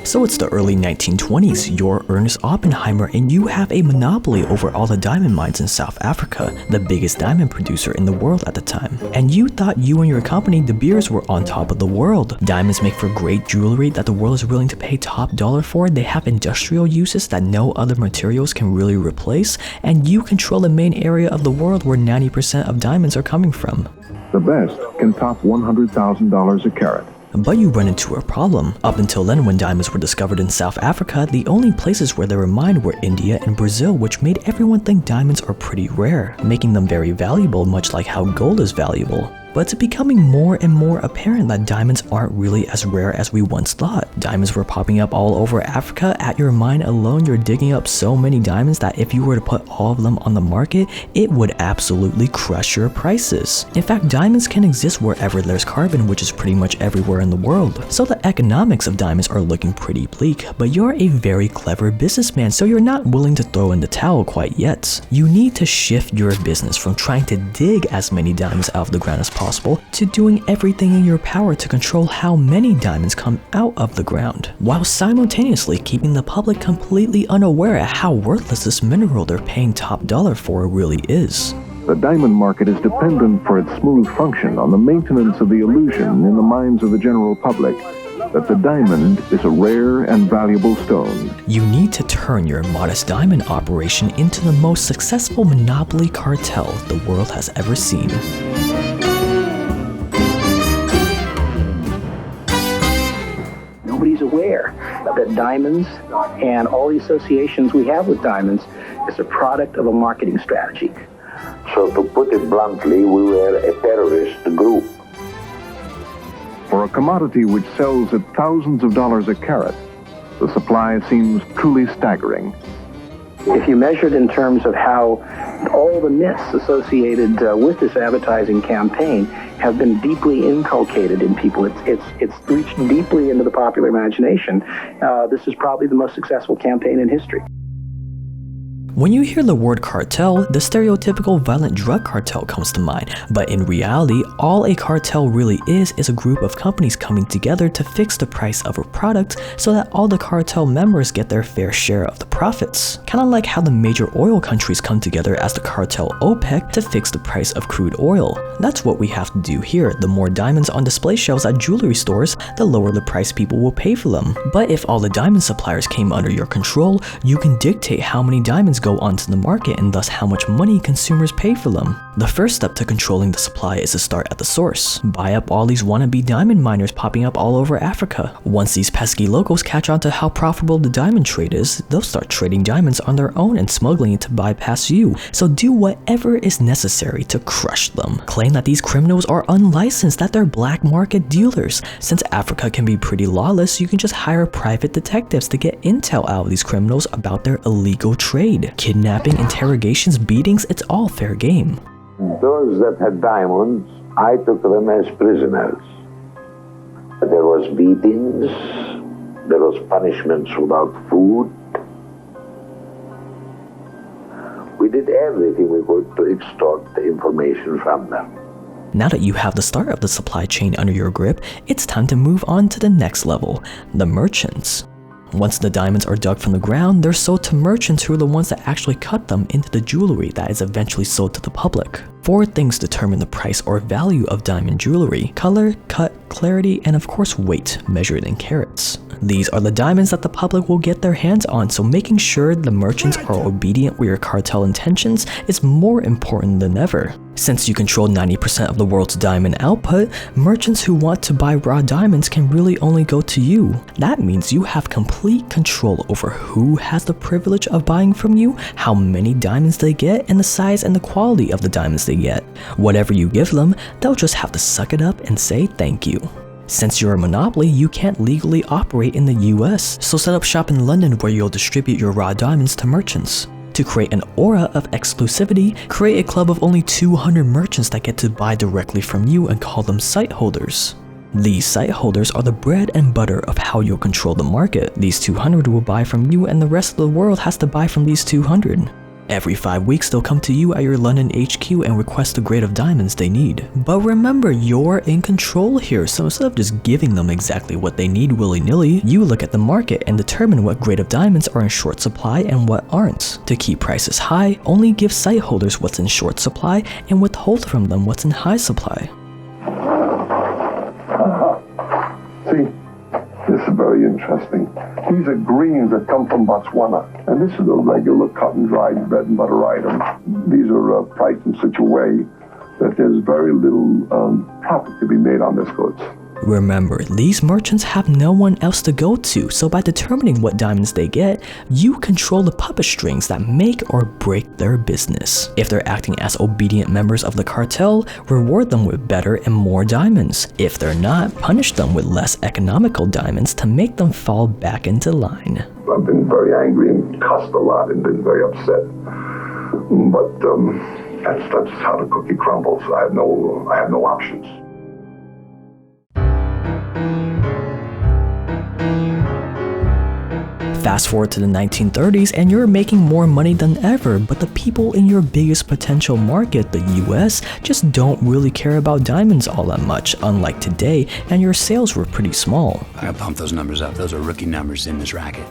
So it's the early 1920s, you're Ernest Oppenheimer and you have a monopoly over all the diamond mines in South Africa, the biggest diamond producer in the world at the time. And you thought you and your company, De Beers, were on top of the world. Diamonds make for great jewelry that the world is willing to pay top dollar for, they have industrial uses that no other materials can really replace, and you control the main area of the world where 90% of diamonds are coming from. The best can top $100,000 a carat. But you run into a problem. Up until then, when diamonds were discovered in South Africa, the only places where they were mined were India and Brazil, which made everyone think diamonds are pretty rare, making them very valuable, much like how gold is valuable. But it's becoming more and more apparent that diamonds aren't really as rare as we once thought. Diamonds were popping up all over Africa. At your mine alone, you're digging up so many diamonds that if you were to put all of them on the market, it would absolutely crush your prices. In fact, diamonds can exist wherever there's carbon, which is pretty much everywhere in the world. So the economics of diamonds are looking pretty bleak, but you're a very clever businessman, so you're not willing to throw in the towel quite yet. You need to shift your business from trying to dig as many diamonds out of the ground as possible to doing everything in your power to control how many diamonds come out of the ground, while simultaneously keeping the public completely unaware at how worthless this mineral they're paying top dollar for really is. The diamond market is dependent for its smooth function on the maintenance of the illusion in the minds of the general public that the diamond is a rare and valuable stone. You need to turn your modest diamond operation into the most successful monopoly cartel the world has ever seen. Nobody's aware that diamonds and all the associations we have with diamonds is a product of a marketing strategy. So to put it bluntly, we were a terrorist group. For a commodity which sells at thousands of dollars a carat, the supply seems truly staggering. If you measured in terms of how all the myths associated with this advertising campaign have been deeply inculcated in people, it's reached deeply into the popular imagination. This is probably the most successful campaign in history. When you hear the word cartel, the stereotypical violent drug cartel comes to mind, but in reality, all a cartel really is a group of companies coming together to fix the price of a product so that all the cartel members get their fair share of the profits. Kinda like how the major oil countries come together as the cartel OPEC to fix the price of crude oil. That's what we have to do here. The more diamonds on display shelves at jewelry stores, the lower the price people will pay for them. But if all the diamond suppliers came under your control, you can dictate how many diamonds go onto the market and thus how much money consumers pay for them. The first step to controlling the supply is to start at the source. Buy up all these wannabe diamond miners popping up all over Africa. Once these pesky locals catch on to how profitable the diamond trade is, they'll start trading diamonds on their own and smuggling it to bypass you. So do whatever is necessary to crush them. Claim that these criminals are unlicensed, that they're black market dealers. Since Africa can be pretty lawless, you can just hire private detectives to get intel out of these criminals about their illegal trade. Kidnapping, interrogations, beatings, it's all fair game. Those that had diamonds, I took them as prisoners. There was beatings, there was punishments without food. We did everything we could to extort the information from them. Now that you have the start of the supply chain under your grip, it's time to move on to the next level, the merchants. Once the diamonds are dug from the ground, they're sold to merchants who are the ones that actually cut them into the jewelry that is eventually sold to the public. 4 things determine the price or value of diamond jewelry: color, cut, clarity, and of course weight, measured in carats. These are the diamonds that the public will get their hands on, so making sure the merchants are obedient with your cartel intentions is more important than ever. Since you control 90% of the world's diamond output, merchants who want to buy raw diamonds can really only go to you. That means you have complete control over who has the privilege of buying from you, how many diamonds they get, and the size and the quality of the diamonds they get. Whatever you give them, they'll just have to suck it up and say thank you. Since you're a monopoly, you can't legally operate in the US, so set up shop in London where you'll distribute your raw diamonds to merchants. To create an aura of exclusivity, create a club of only 200 merchants that get to buy directly from you and call them sightholders. These sightholders are the bread and butter of how you'll control the market. These 200 will buy from you and the rest of the world has to buy from these 200. Every 5 weeks they'll come to you at your London HQ and request the grade of diamonds they need. But remember, you're in control here, so instead of just giving them exactly what they need willy-nilly, you look at the market and determine what grade of diamonds are in short supply and what aren't. To keep prices high, only give site holders what's in short supply and withhold from them what's in high supply. See, this is very interesting. These are greens that come from Botswana, and this is a regular cut-and-dried bread and butter item. These are priced in such a way that there's very little profit to be made on this goods. Remember, these merchants have no one else to go to, so by determining what diamonds they get, you control the puppet strings that make or break their business. If they're acting as obedient members of the cartel, reward them with better and more diamonds. If they're not, punish them with less economical diamonds to make them fall back into line. I've been very angry and cussed a lot and been very upset, but that's how the cookie crumbles. I have no options. Fast forward to the 1930s and you're making more money than ever, but the people in your biggest potential market, the US, just don't really care about diamonds all that much, unlike today, and your sales were pretty small. I gotta pump those numbers up. Those are rookie numbers in this racket.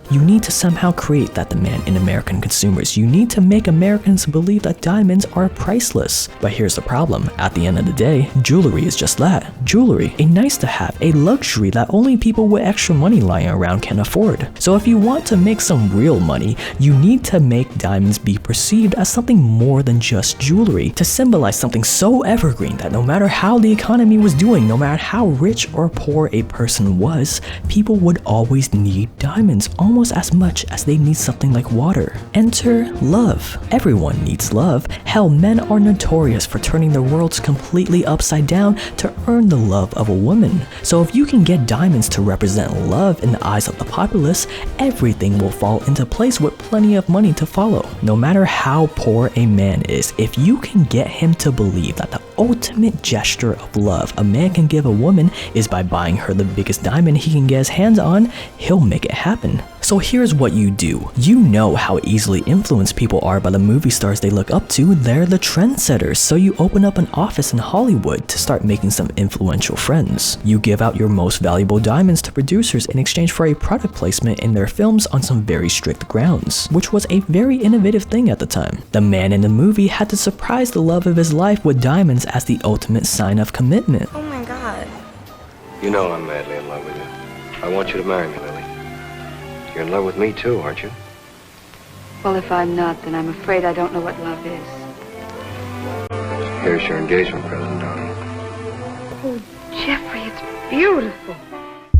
You need to somehow create that demand in American consumers. You need to make Americans believe that diamonds are priceless. But here's the problem. At the end of the day, jewelry is just that. Jewelry, a nice to have, a luxury that only people with extra money lying around can afford. So if you want to make some real money, you need to make diamonds be perceived as something more than just jewelry, to symbolize something so evergreen that no matter how the economy was doing, no matter how rich or poor a person was, people would always need diamonds, almost as much as they need something like water. Enter love. Everyone needs love. Hell, men are notorious for turning their worlds completely upside down to earn the love of a woman. So if you can get diamonds to represent love in the eyes of the populace, everything will fall into place with plenty of money to follow. No matter how poor a man is, if you can get him to believe that the ultimate gesture of love a man can give a woman is by buying her the biggest diamond he can get his hands on, he'll make it happen. So here's what you do. You know how easily influenced people are by the movie stars they look up to. They're the trendsetters, so you open up an office in Hollywood to start making some influential friends. You give out your most valuable diamonds to producers in exchange for a product placement in their films on some very strict grounds, which was a very innovative thing at the time. The man in the movie had to surprise the love of his life with diamonds as the ultimate sign of commitment. Oh my God. You know I'm madly in love with you. I want you to marry me, Lily. You're in love with me too, aren't you? Well, if I'm not, then I'm afraid I don't know what love is. Here's your engagement present, darling. Oh, Jeffrey, it's beautiful.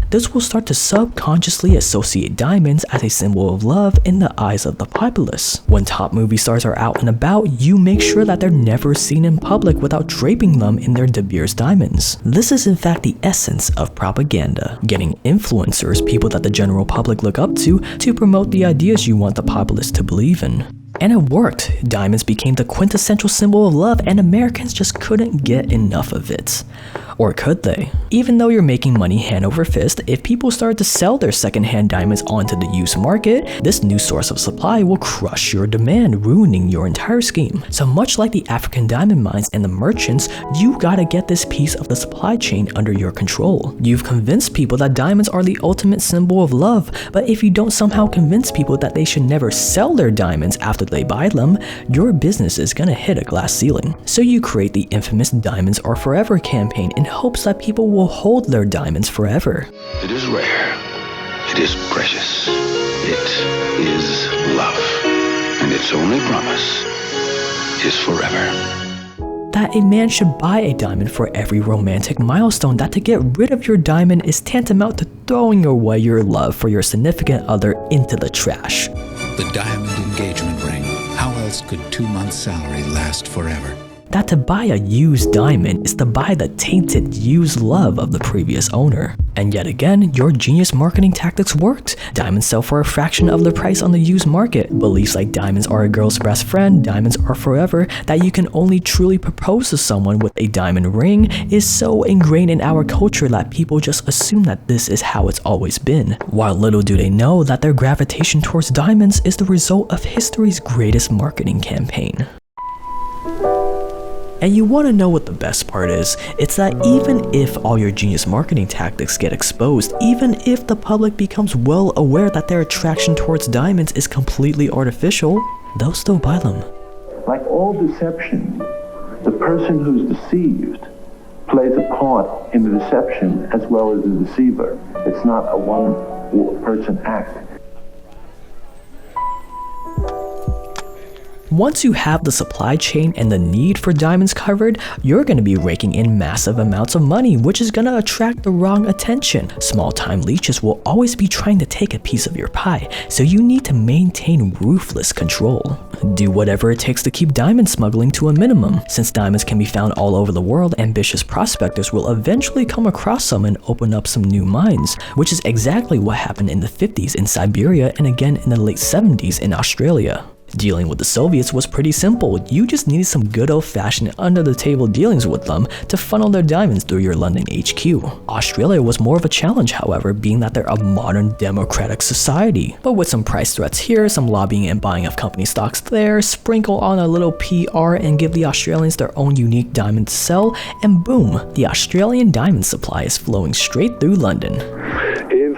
This will start to subconsciously associate diamonds as a symbol of love in the eyes of the populace. When top movie stars are out and about, you make sure that they're never seen in public without draping them in their De Beers diamonds. This is in fact the essence of propaganda, getting influencers, people that the general public look up to promote the ideas you want the populace to believe in. And it worked. Diamonds became the quintessential symbol of love, and Americans just couldn't get enough of it. Or could they? Even though you're making money hand over fist, if people start to sell their secondhand diamonds onto the used market, this new source of supply will crush your demand, ruining your entire scheme. So much like the African diamond mines and the merchants, you gotta get this piece of the supply chain under your control. You've convinced people that diamonds are the ultimate symbol of love, but if you don't somehow convince people that they should never sell their diamonds after they buy them, your business is gonna hit a glass ceiling. So you create the infamous Diamonds Are Forever campaign in hopes that people will hold their diamonds forever. It is rare. It is precious. It is love. And its only promise is forever. That a man should buy a diamond for every romantic milestone, that to get rid of your diamond is tantamount to throwing away your love for your significant other into the trash. The diamond engagement ring. How else could 2 months' salary last forever? that to buy a used diamond is to buy the tainted used love of the previous owner. And yet again, your genius marketing tactics worked. Diamonds sell for a fraction of the price on the used market. Beliefs like diamonds are a girl's best friend, diamonds are forever, that you can only truly propose to someone with a diamond ring is so ingrained in our culture that people just assume that this is how it's always been. While little do they know that their gravitation towards diamonds is the result of history's greatest marketing campaign. And you want to know what the best part is? It's that even if all your genius marketing tactics get exposed, even if the public becomes well aware that their attraction towards diamonds is completely artificial, they'll still buy them. Like all deception, the person who's deceived plays a part in the deception as well as the deceiver. It's not a one-person act. Once you have the supply chain and the need for diamonds covered, you're going to be raking in massive amounts of money, which is going to attract the wrong attention. Small-time leeches will always be trying to take a piece of your pie, so you need to maintain ruthless control. Do whatever it takes to keep diamond smuggling to a minimum. Since diamonds can be found all over the world, ambitious prospectors will eventually come across some and open up some new mines, which is exactly what happened in the 50s in Siberia and again in the late 70s in Australia. Dealing with the Soviets was pretty simple. You just needed some good old-fashioned under-the-table dealings with them to funnel their diamonds through your London HQ. Australia was more of a challenge, however, being that they're a modern democratic society. But with some price threats here, some lobbying and buying of company stocks there, sprinkle on a little PR and give the Australians their own unique diamond to sell, and boom, the Australian diamond supply is flowing straight through London. If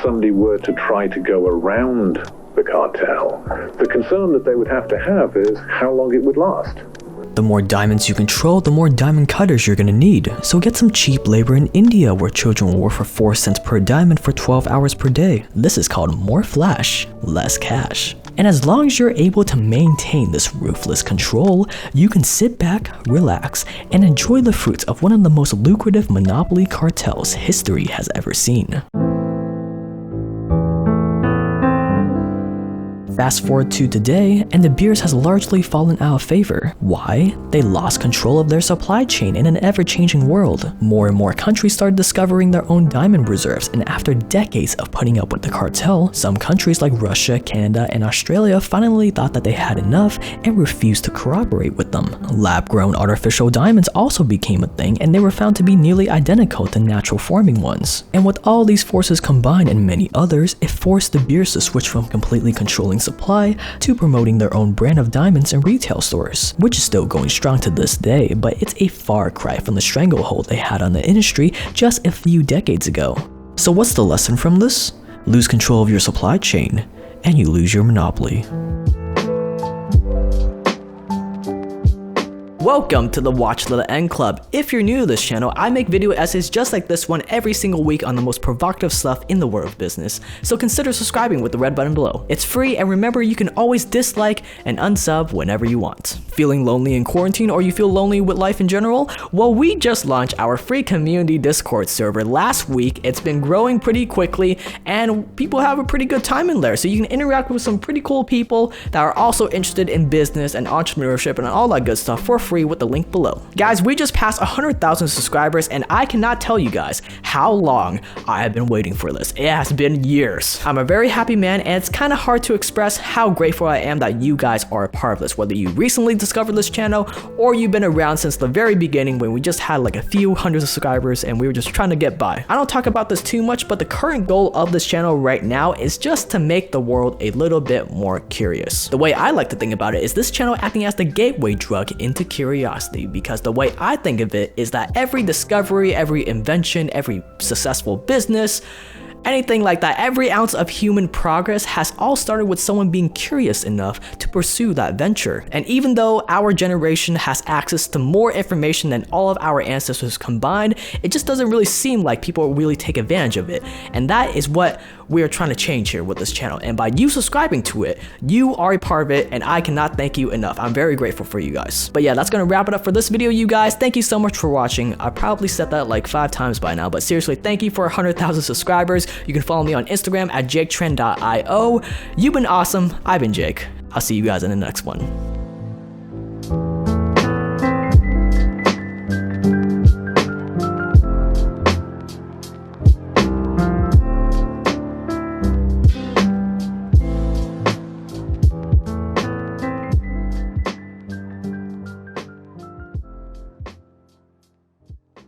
somebody were to try to go around the cartel, the concern that they would have to have is how long it would last. The more diamonds you control, the more diamond cutters you're gonna need. So get some cheap labor in India where children will work for 4 cents per diamond for 12 hours per day. This is called more flash, less cash. And as long as you're able to maintain this ruthless control, you can sit back, relax, and enjoy the fruits of one of the most lucrative monopoly cartels history has ever seen. Fast forward to today, and De Beers has largely fallen out of favor. Why? They lost control of their supply chain in an ever-changing world. More and more countries started discovering their own diamond reserves, and after decades of putting up with the cartel, some countries like Russia, Canada, and Australia finally thought that they had enough and refused to cooperate with them. Lab-grown artificial diamonds also became a thing, and they were found to be nearly identical to natural forming ones. And with all these forces combined and many others, it forced De Beers to switch from completely controlling supply to promoting their own brand of diamonds in retail stores, which is still going strong to this day, but it's a far cry from the stranglehold they had on the industry just a few decades ago. So what's the lesson from this? Lose control of your supply chain, and you lose your monopoly. Welcome to the Watch to the End Club. If you're new to this channel, I make video essays just like this one every single week on the most provocative stuff in the world of business, so consider subscribing with the red button below. It's free, and remember, you can always dislike and unsub whenever you want. Feeling lonely in quarantine, or you feel lonely with life in general? Well, we just launched our free community Discord server last week. It's been growing pretty quickly, and people have a pretty good time in there, so you can interact with some pretty cool people that are also interested in business and entrepreneurship and all that good stuff for free with the link below. Guys, we just passed 100,000 subscribers, and I cannot tell you guys how long I have been waiting for this. It has been years. I'm a very happy man, and it's kind of hard to express how grateful I am that you guys are a part of this, whether you recently discovered this channel or you've been around since the very beginning when we just had like a few hundred subscribers and we were just trying to get by. I don't talk about this too much, but the current goal of this channel right now is just to make the world a little bit more curious. The way I like to think about it is this channel acting as the gateway drug into curiosity, because the way I think of it is that every discovery, every invention, every successful business, anything like that, every ounce of human progress has all started with someone being curious enough to pursue that venture. And even though our generation has access to more information than all of our ancestors combined, it just doesn't really seem like people really take advantage of it. And that is what we are trying to change here with this channel. And by you subscribing to it, you are a part of it, and I cannot thank you enough. I'm very grateful for you guys. But yeah, that's gonna wrap it up for this video, you guys. Thank you so much for watching. I probably said that like 5 times by now, but seriously, thank you for 100,000 subscribers. You can follow me on Instagram at jaketrend.io. You've been awesome. I've been Jake. I'll see you guys in the next one.